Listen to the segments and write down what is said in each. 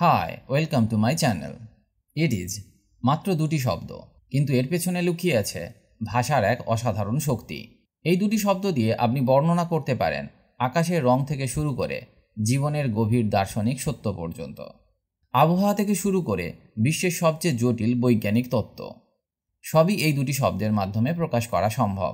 High, welcome to my channel. It is মাত্র দুটি শব্দ, কিন্তু এর পেছনে লুকিয়ে আছে ভাষার এক অসাধারণ শক্তি। এই দুটি শব্দ দিয়ে আপনি বর্ণনা করতে পারেন আকাশের রং থেকে শুরু করে জীবনের গভীর দার্শনিক সত্য পর্যন্ত, আবহাওয়া থেকে শুরু করে বিশ্বের সবচেয়ে জটিল বৈজ্ঞানিক তত্ত্ব। সবই এই দুটি শব্দের মাধ্যমে প্রকাশ করা সম্ভব।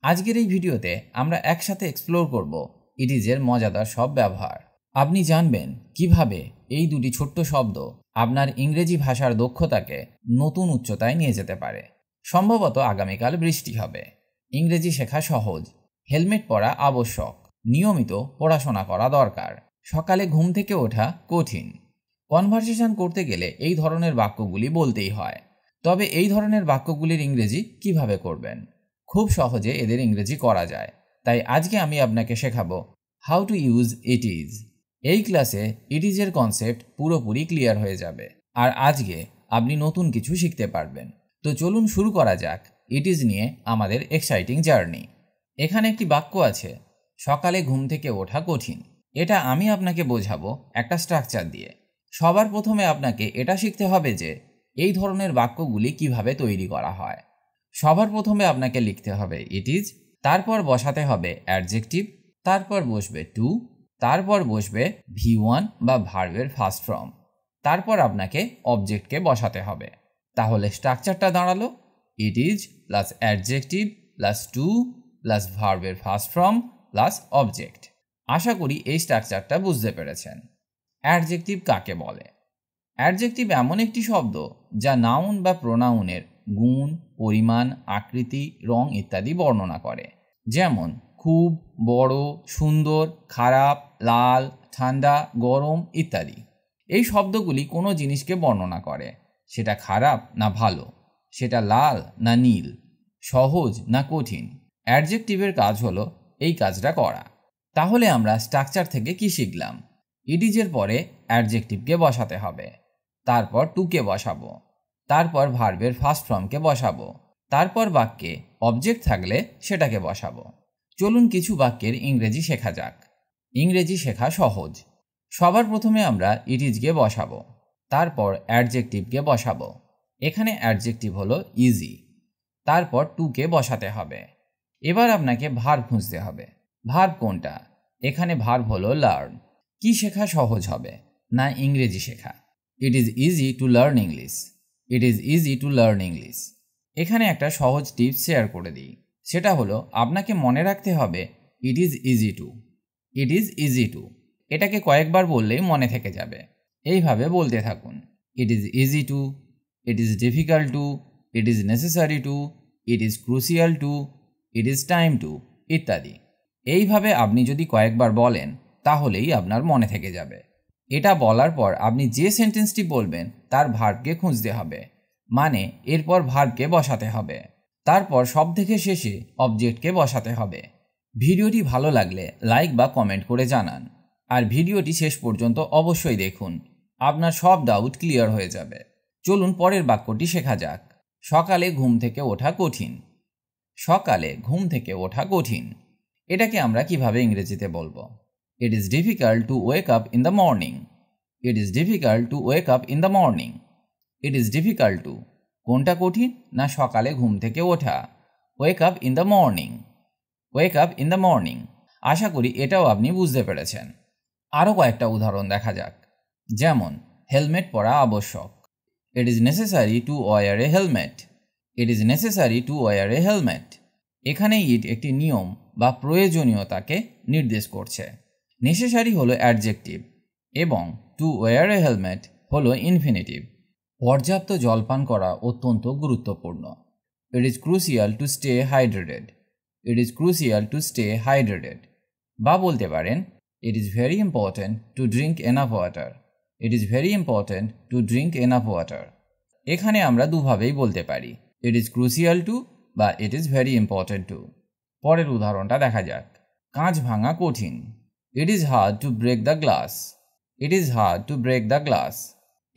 আজকের এই ভিডিওতে আমরা একসাথে এক্সপ্লোর করব ইট ইজের মজাদার সব ব্যবহার। আপনি জানবেন কিভাবে এই দুটি ছোট্ট শব্দ আপনার ইংরেজি ভাষার দক্ষতাকে নতুন উচ্চতায় নিয়ে যেতে পারে। সম্ভবত আগামীকাল বৃষ্টি হবে। ইংরেজি শেখা সহজ, হেলমেট পরা আবশ্যক, নিয়মিত পড়াশোনা করা দরকার, সকালে ঘুম থেকে ওঠা কঠিন। কনভারসেশন করতে গেলে এই ধরনের বাক্যগুলি বলতেই হয়। তবে এই ধরনের বাক্যগুলির ইংরেজি কিভাবে করবেন? খুব সহজে এদের ইংরেজি করা যায়। তাই আজকে আমি আপনাকে শেখাবো how to use it is. এই ক্লাসে ইট ইজের কনসেপ্ট পুরোপুরি ক্লিয়ার হয়ে যাবে, আর আজকে আপনি নতুন কিছু শিখতে পারবেন। তো চলুন শুরু করা যাক ইট ইজ নিয়ে আমাদের এক্সাইটিং জার্নি। এখানে একটি বাক্য আছে, সকালে ঘুম থেকে ওঠা কঠিন। এটা আমি আপনাকে বোঝাবো একটা স্ট্রাকচার দিয়ে। সবার প্রথমে আপনাকে এটা শিখতে হবে যে এই ধরনের বাক্যগুলি কিভাবে তৈরি করা হয়। সবার প্রথমে আপনাকে লিখতে হবে ইট ইজ, তারপর বসাতে হবে অ্যাডজেক্টিভ, তারপর বসবে টু, তারপর বসবে V1 বা ভার্বের ফার্স্ট ফর্ম, তারপর আপনাকে অবজেক্টকে বসাতে হবে। তাহলে স্ট্রাকচারটা দাঁড়ালো it is plus adjective plus to plus ভার্বের ফার্স্ট ফর্ম প্লাস অবজেক্ট। আশা করি এই স্ট্রাকচারটা বুঝতে পেরেছেন। অ্যাডজেক্টিভ কাকে বলে? অ্যাডজেক্টিভ এমন একটি শব্দ যা নাউন বা প্রোনাউনের গুণ, পরিমাণ, আকৃতি, রং ইত্যাদি বর্ণনা করে। যেমন খুব, বড়, সুন্দর, খারাপ, লাল, ঠান্ডা, গরম ইত্যাদি। এই শব্দগুলি কোনো জিনিসকে বর্ণনা করে, সেটা খারাপ না ভালো, সেটা লাল না নীল, সহজ না কঠিন। অ্যাডজেক্টিভের কাজ হলো এই কাজটা করা। তাহলে আমরা স্ট্রাকচার থেকে কি শিখলাম? ইট ইজের পরে অ্যাডজেক্টিভকে বসাতে হবে, তারপর টুকে বসাবো, তারপর ভার্বের ফার্স্ট ফর্মকে বসাবো, তারপর বাক্যে অবজেক্ট থাকলে সেটাকে বসাবো। চলুন কিছু বাক্যের ইংরেজি শেখা যাক। ইংরেজি শেখা সহজ। সবার প্রথমে আমরা ইট ইজকে বসাবো, তারপর অ্যাডজেক্টিভকে বসাবো। এখানে অ্যাডজেক্টিভ হলো ইজি, তারপর টুকে বসাতে হবে। এবার আপনাকে ভার্ব খুঁজতে হবে। ভার্ব কোনটা? এখানে ভার্ব হলো লার্ন। কি শেখা সহজ হবে? না ইংরেজি শেখা? ইট is easy to learn English. It is easy to learn English. এখানে একটা সহজ টিপস শেয়ার করে দিই। সেটা হলো আপনাকে মনে রাখতে হবে it is easy two. It is easy two এটাকে কয়েকবার বললেই মনে থেকে যাবে। এইভাবে বলতে থাকুন, ইট is easy two, it is difficult two, it is necessary two, it is crucial two, it is time two ইত্যাদি। এইভাবে আপনি যদি কয়েকবার বলেন তাহলেই আপনার মনে থেকে যাবে। এটা বলার পর আপনি যে সেন্টেন্সটি বলবেন তার ভার্বকে খুঁজতে হবে, মানে এরপর ভার্বকে বসাতে হবে, তারপর সব থেকে শেষে অবজেক্টকে বসাতে হবে। ভিডিওটি ভালো লাগলে লাইক বা কমেন্ট করে জানান, আর ভিডিওটি শেষ পর্যন্ত অবশ্যই দেখুন। আপনার সব ডাউট ক্লিয়ার হয়ে যাবে। চলুন পরের বাক্যটি শেখা যাক। সকালে ঘুম থেকে ওঠা কঠিন। সকালে ঘুম থেকে ওঠা কঠিন এটাকে আমরা কিভাবে ইংরেজিতে বলবো? It is difficult to wake up in the morning. It is difficult to wake up in the morning. It is difficult to কোনটা কঠিন? না সকালে ঘুম থেকে ওঠা। Wake up in the morning. Wake up in the morning. আশা করি এটাও আপনি বুঝতে পেরেছেন। আরও কয়েকটা উদাহরণ দেখা যাক। যেমন হেলমেট পরা আবশ্যক। It is necessary to wear a helmet. It is necessary to wear a helmet. এখানে ইট একটি নিয়ম বা প্রয়োজনীয়তাকে নির্দেশ করছে। নেসেসারি হলো অ্যাডজেক্টিভ এবং টু ওয়ার এ হেলমেট হলো ইনফিনিটিভ। পর্যাপ্ত জলপান করা অত্যন্ত গুরুত্বপূর্ণ। It is crucial to stay hydrated. It is crucial to stay hydrated. বা বলতে পারেন ইট is very important to drink enough water. It is very important to drink enough water. এখানে আমরা দুভাবেই বলতে পারি, ইট ইজ ক্রুশিয়াল টু বা it is very important to. পরের উদাহরণটা দেখা যাক। কাঁচ ভাঙা কঠিন। It is hard to break the glass. It is hard to break the glass.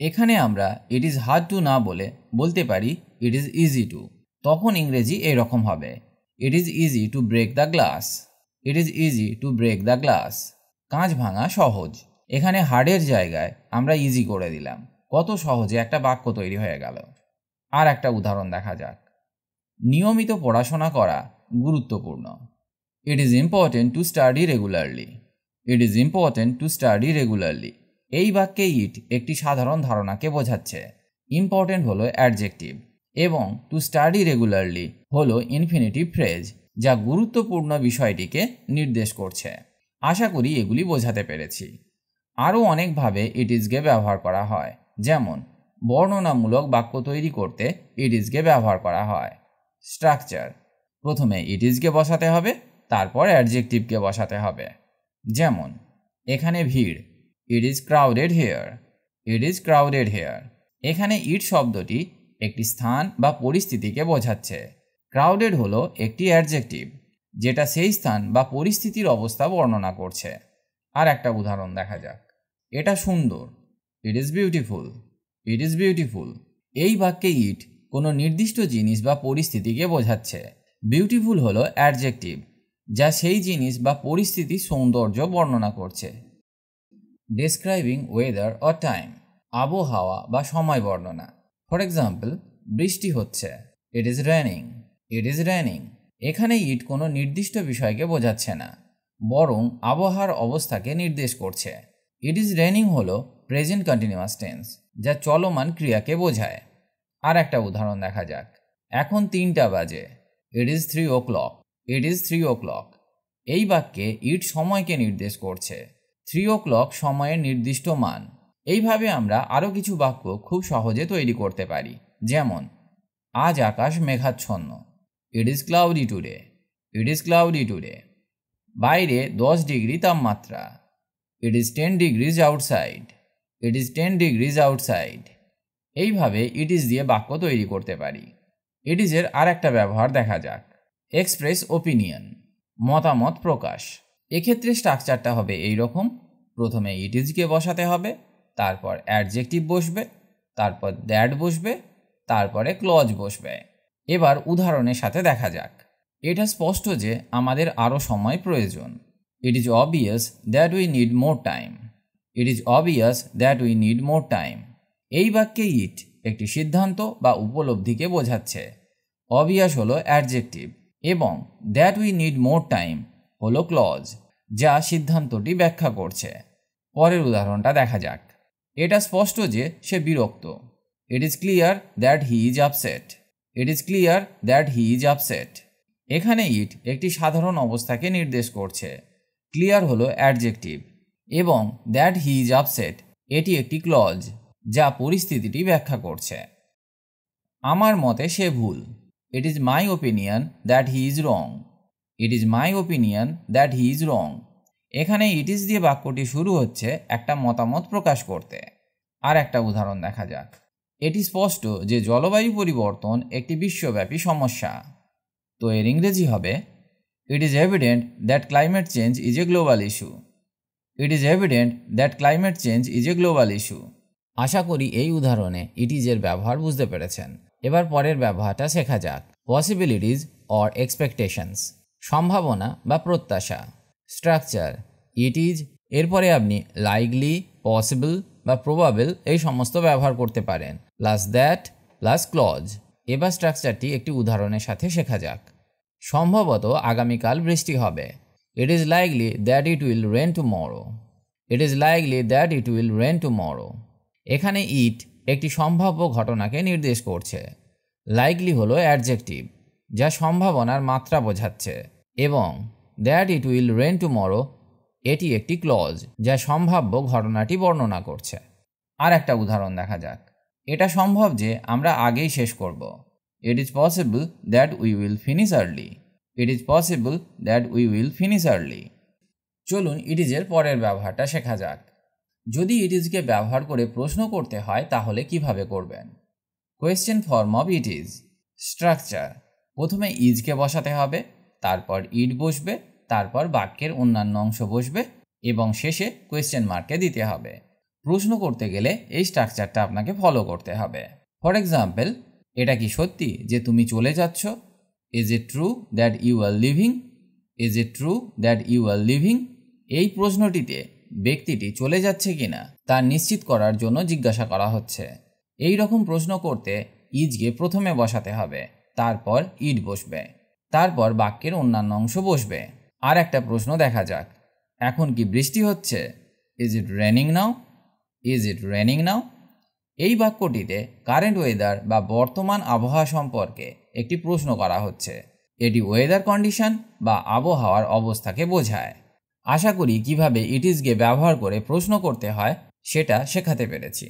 এখানে আমরা ইট ইজ হার্ড টু না বলে বলতে পারি ইট ইজ ইজি টু। তখন ইংরেজি এরকম হবে, it is easy to break the glass. It is easy to break the glass. কাঁচ ভাঙা সহজ। এখানে হার্ডের জায়গায় আমরা ইজি করে দিলাম, কত সহজে একটা বাক্য তৈরি হয়ে গেল। আর একটা উদাহরণ দেখা যাক। নিয়মিত পড়াশোনা করা গুরুত্বপূর্ণ। It is important to study regularly. It is important to study regularly. এই বাক্যে ইট একটি সাধারণ ধারণাকে বোঝাচ্ছে। ইম্পর্টেন্ট হলো অ্যাডজেক্টিভ এবং টু স্টাডি রেগুলারলি হলো ইনফিনিটিভ ফ্রেজ, যা গুরুত্বপূর্ণ বিষয়টিকে নির্দেশ করছে। আশা করি এগুলি বোঝাতে পেরেছি। আরও অনেকভাবে ইট ইজকে ব্যবহার করা হয়, যেমন বর্ণনামূলক বাক্য তৈরি করতে ইট ইজকে ব্যবহার করা হয়। স্ট্রাকচার: প্রথমে ইট ইজকে বসাতে হবে, তারপর অ্যাডজেক্টিভকে বসাতে হবে। যেমন এখানে ভিড়, it is crowded here. It is crowded here. এখানে ইট শব্দটি একটি স্থান বা পরিস্থিতিকে বোঝাচ্ছে। ক্রাউডেড হলো একটি অ্যাডজেক্টিভ, যেটা সেই স্থান বা পরিস্থিতির অবস্থা বর্ণনা করছে। আর একটা উদাহরণ দেখা যাক। এটা সুন্দর, it is beautiful. It is beautiful. এই বাক্যে ইট কোনো নির্দিষ্ট জিনিস বা পরিস্থিতিকে বোঝাচ্ছে। বিউটিফুল হলো অ্যাডজেক্টিভ, যা সেই জিনিস বা পরিস্থিতির সৌন্দর্য বর্ণনা করছে। ডেসক্রাইবিং ওয়েদার অর টাইম: আবহাওয়া বা সময় বর্ণনা। ফর এক্সাম্পল, বৃষ্টি হচ্ছে, it is raining. It is raining. এখানে ইট কোনো নির্দিষ্ট বিষয়কে বোঝাচ্ছে না, বরং আবহাওয়ার অবস্থাকে নির্দেশ করছে। ইট ইজ রেনিং হলো প্রেজেন্ট কন্টিনিউয়াস টেন্স, যা চলমান ক্রিয়াকে বোঝায়। আর একটা উদাহরণ দেখা যাক। এখন 3টা বাজে, it is 3 o'clock। It is 3 o'clock। এই বাক্যে ইট সময়কে নির্দেশ করছে। 3 o'clock সময়ের নির্দিষ্ট মান। এইভাবে আমরা আরও কিছু বাক্য খুব সহজে তৈরি করতে পারি, যেমন আজ আকাশ মেঘাচ্ছন্ন, it is cloudy today. It is cloudy today. বাইরে 10 ডিগ্রি তাপমাত্রা, it is 10 degrees outside. It is 10 degrees outside. এইভাবে ইট ইজ দিয়ে বাক্য তৈরি করতে পারি। ইট ইজের আর একটা ব্যবহার দেখা যাক। এক্সপ্রেস ওপিনিয়ন: মতামত প্রকাশ। এক্ষেত্রে স্ট্রাকচারটা হবে এই রকম। প্রথমে ইট ইজকে বসাতে হবে, তারপর অ্যাডজেক্টিভ বসবে, তারপর দ্যাট বসবে, তারপরে ক্লজ বসবে। এবার উদাহরণের সাথে দেখা যাক। এটা স্পষ্ট যে আমাদের আরও সময় প্রয়োজন। It is obvious that we need more time. It is obvious that we need more time. এই বাক্যে ইট একটি সিদ্ধান্ত বা উপলব্ধিকে বোঝাচ্ছে। অবভিয়াস হলো অ্যাডজেক্টিভ এবং that we need more time হলো ক্লজ, যা সিদ্ধান্তটি ব্যাখ্যা করছে। পরের উদাহরণটা দেখা যাক। এটা স্পষ্ট যে সে বিরক্ত। ইট is clear that he is upset. It is clear that he is upset. এখানে ইট একটি সাধারণ অবস্থাকে নির্দেশ করছে। ক্লিয়ার হলো অ্যাডজেক্টিভ এবং দ্যাট হি ইজ আপসেট এটি একটি ক্লজ, যা পরিস্থিতিটি ব্যাখ্যা করছে। আমার মতে সে ভুল। It is my opinion that he is wrong. It is my opinion that he is wrong. এখানে ইট ইজ দিয়ে বাক্যটি শুরু হচ্ছে একটা মতামত প্রকাশ করতে। আর একটা উদাহরণ দেখা যাক। এটি স্পষ্ট যে জলবায়ু পরিবর্তন একটি বিশ্বব্যাপী সমস্যা। তো এর ইংরেজি হবে it is evident that climate change is a global issue. It is evident that climate change is a global issue. আশা করি এই উদাহরণে ইট ইজের ব্যবহার বুঝতে পেরেছেন। এবার পরের ব্যবহারটা শেখা যাক। পসিবিলিটিজ অর এক্সপেকটেশনস: সম্ভাবনা বা প্রত্যাশা। স্ট্রাকচার: ইট ইজ, এরপরে আপনি লাইকলি, পসিবল বা প্রবাবল এই সমস্ত ব্যবহার করতে পারেন, প্লাস দ্যাট প্লাস ক্লজ। এবার স্ট্রাকচারটি একটি উদাহরণের সাথে শেখা যাক। সম্ভবত আগামীকাল বৃষ্টি হবে। It is likely that it will rain tomorrow. It is likely that it will rain tomorrow. এখানে ইট একটি সম্ভাব্য ঘটনাকে নির্দেশ করছে। লাইকলি হলো অ্যাডজেক্টিভ, যা সম্ভাবনার মাত্রা বোঝাচ্ছে, এবং that it will rain tomorrow এটি একটি ক্লজ, যা সম্ভাব্য ঘটনাটি বর্ণনা করছে। আর একটা উদাহরণ দেখা যাক। এটা সম্ভব যে আমরা আগেই শেষ করব। It is possible that we will finish early. It is possible that we will finish early. চলুন ইট ইজের পরের ব্যবহারটা শেখা যাক। যদি ইট ইজকে ব্যবহার করে প্রশ্ন করতে হয় তাহলে কিভাবে করবেন? Question form of it is. Structure: প্রথমে ইজকে বসাতে হবে, তারপর ইট বসবে, তারপর বাক্যের অন্যান্য অংশ বসবে এবং শেষে কোয়েশ্চেন মার্কে দিতে হবে। প্রশ্ন করতে গেলে এই স্ট্রাকচারটা আপনাকে ফলো করতে হবে। ফর এক্সাম্পল, এটা কি সত্যি যে তুমি চলে যাচ্ছ? Is it true that you are leaving? Is it true that you are leaving? এই প্রশ্নটিতে ব্যক্তিটি চলে যাচ্ছে কিনা তা নিশ্চিত করার জন্য জিজ্ঞাসা করা হচ্ছে। এই রকম প্রশ্ন করতে ইজকে প্রথমে বসাতে হবে, তারপর ইট বসবে, তারপর বাক্যের অন্যান্য অংশ বসবে। আর একটা প্রশ্ন দেখা যাক, এখন কি বৃষ্টি হচ্ছে? Is it raining now? Is it raining now? এই বাক্যটিতে কারেন্ট ওয়েদার বা বর্তমান আবহাওয়া সম্পর্কে একটি প্রশ্ন করা হচ্ছে। এটি ওয়েদার কন্ডিশন বা আবহাওয়ার অবস্থাকে বোঝায়। আশা করি কিভাবে ইট ইজকে ব্যবহার করে প্রশ্ন করতে হয় সেটা শেখাতে পেরেছি।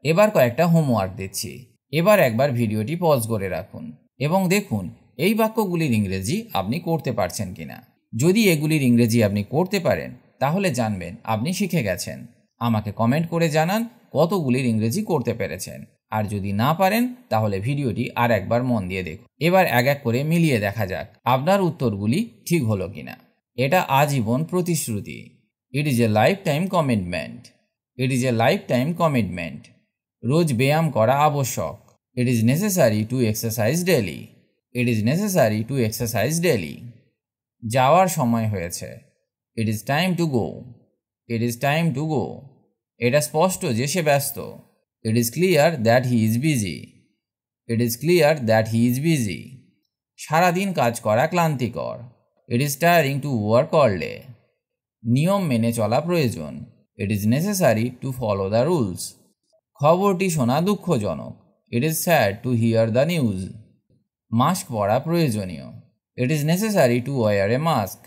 এবার কয়েকটা হোমওয়ার্ক দিচ্ছি। এবার একবার ভিডিওটি পজ করে রাখুন এবং দেখুন এই বাক্যগুলির ইংরেজি আপনি করতে পারছেন কিনা। যদি এগুলির ইংরেজি আপনি করতে পারেন তাহলে জানবেন আপনি শিখে গেছেন। আমাকে কমেন্ট করে জানান কতগুলির ইংরেজি করতে পেরেছেন। আর যদি না পারেন তাহলে ভিডিওটি আর একবার মন দিয়ে দেখুন। এবার এক এক করে মিলিয়ে দেখা যাক আপনার উত্তরগুলি ঠিক হলো কিনা। এটা আজীবন প্রতিশ্রুতি। It is a lifetime commitment. It is a lifetime commitment. রোজ ব্যায়াম করা আবশ্যক। It is necessary to exercise daily. It is necessary to exercise daily. যাওয়ার সময় হয়েছে। It is time to go. It is time to go. এটা স্পষ্ট যে সে ব্যস্ত। It is clear that he is busy. It is clear that he is busy. সারাদিন কাজ করা ক্লান্তিকর। It is tiring to work all day. নিয়ম মেনে চলা প্রয়োজন। It is necessary to follow the rules. খবরটি শোনা দুঃখজনক। It is sad to hear the news. Mask পরা প্রয়োজনীয়। It is necessary to wear a mask.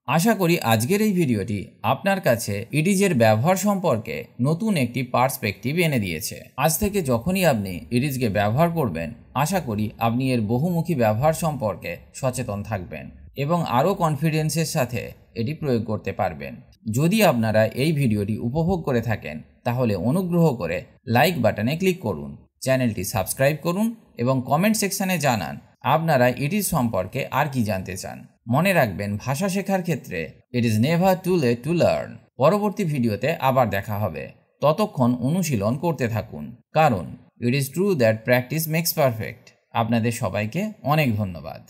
আশা করি আজকের এই ভিডিওটি আপনার কাছে ইট ইজের ব্যবহার সম্পর্কে নতুন একটি পার্সপেক্টিভ এনে দিয়েছে। আজ থেকে যখনই আপনি ইট ইজকে ব্যবহার করবেন আশা করি আপনি এর বহুমুখী ব্যবহার সম্পর্কে সচেতন থাকবেন এবং আরও কনফিডেন্সের সাথে এটি প্রয়োগ করতে পারবেন। যদি আপনারা এই ভিডিওটি উপভোগ করে থাকেন তাহলে অনুগ্রহ করে লাইক বাটনে ক্লিক করুন, চ্যানেলটি সাবস্ক্রাইব করুন এবং কমেন্ট সেকশনে জানান আপনারা ইট ইজ সম্পর্কে আর কি জানতে চান। মনে রাখবেন ভাষা শেখার ক্ষেত্রে it is never too late to learn. পরবর্তী ভিডিওতে আবার দেখা হবে। ততক্ষণ অনুশীলন করতে থাকুন, কারণ it is true that practice makes perfect. আপনাদের সবাইকে অনেক ধন্যবাদ।